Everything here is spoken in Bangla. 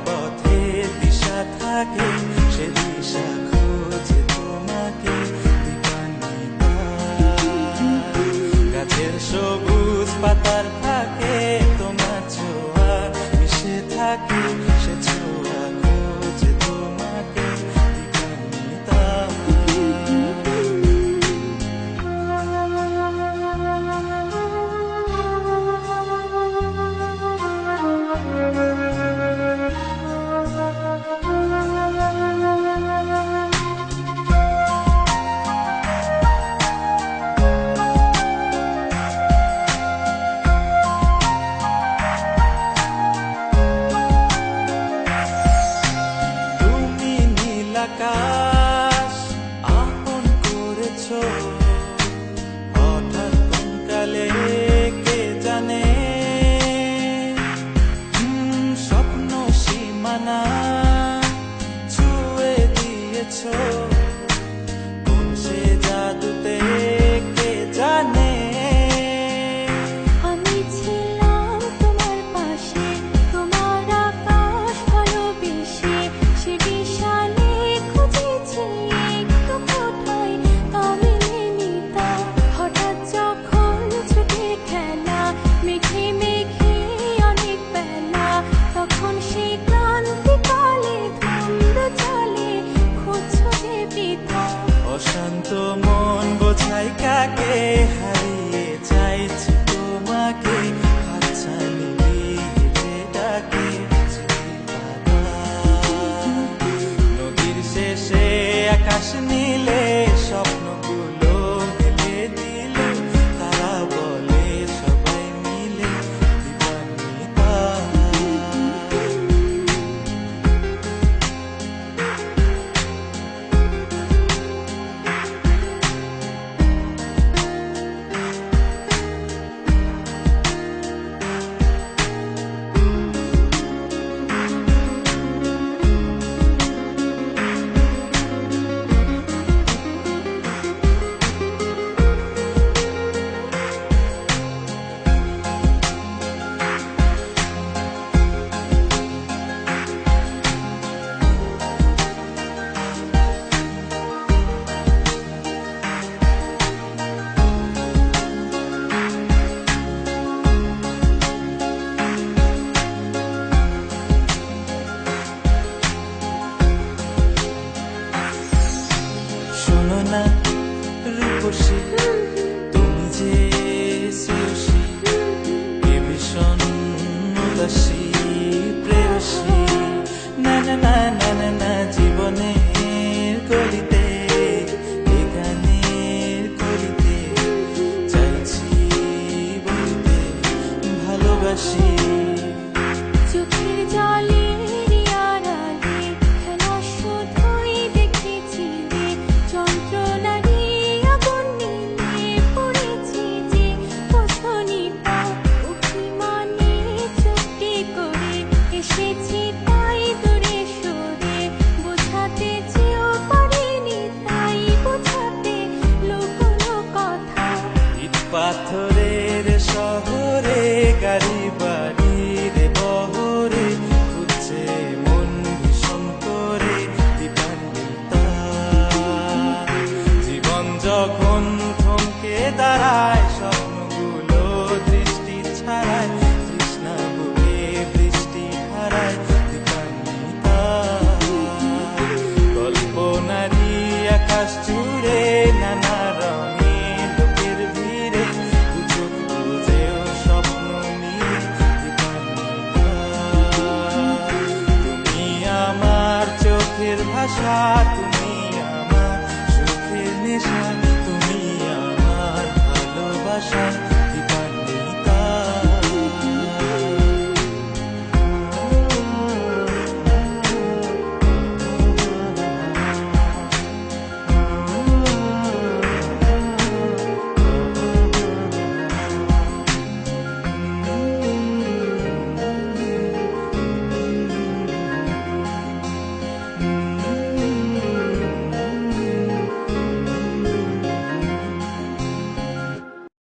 পথে দিশা থাকে, সে দিশা খুঁজে তোমাকে দীপান্বিতা। গাছের সবুজ পাতার থাকে তোমার ছোঁয়া মিশে থাকে, সে ছোঁয়া খুঁজে তোমাকে দীপান্বিতা। আকাশ আপন করেছো হঠাৎ কোন কালে কে জানে, স্বপ্ন সীমানা ছুঁয়ে দিয়েছো কোন সে জাদুতে কে জানে। আমি ছিলাম তোমার পাশে, তোমার আকাশ ভালোবেসে, সে বিশালে খুঁজেছি একটু কোথায় আমি নিতা। হঠাৎ যখন ছুটে খেলা মেঘে মেঘে অনেক বেলা, তখন সে ক্লান্তিকালে ধুন্দ চলে খুঁজছো যে পিতা। অশান্ত মন বোঝাই কাকে, হারিয়ে চাইছি তোমাকে, হাতছানি দিয়ে ডাকে নদীর শেষে আকাশ নীলে স্বপ্নগুলো মেলে দিল, তারা বলে সবাই মিলে দীপান্বিতা। শোনো না রূপসী, তুমি যে শ্রেয়সী, এ ভীষণ উদাসী প্রেয়সী। না না না না না না, জীবনের গলিতে এ গানের কলিতে চাইছি বলতে ভালোবাসি। চোখের জলের আড়ালে খেলা শুধুই দেখেছি রে, যন্ত্রণারই আগুন নিয়ে পড়েছি যে বসনিতা। অভিমানে চুপটি করে এসেছি তাই দূরে সরে, বোঝাতে চেয়েও পারিনি তাই বোঝাতে লুকোনো কথা। ইট পাথরের শহরে গাড়ি বাড়ির বহরে খুঁজছে মন ভীষণ করে দীপান্বিতা। জীবন যখন থমকে দাঁড়ায়, স্বপ্নগুলো দৃষ্টি ছাড়ায়, তৃষ্ণা বুকে বৃষ্টি হারায় দীপান্বিতা। কল্পনারই আকাশ জুড়ে নানা রঙে লোকের ভিড়ে, চোখ বুঝেও স্বপ্ন মিলে দীপান্বিতা। তুমি আমার চোখের ভাষা।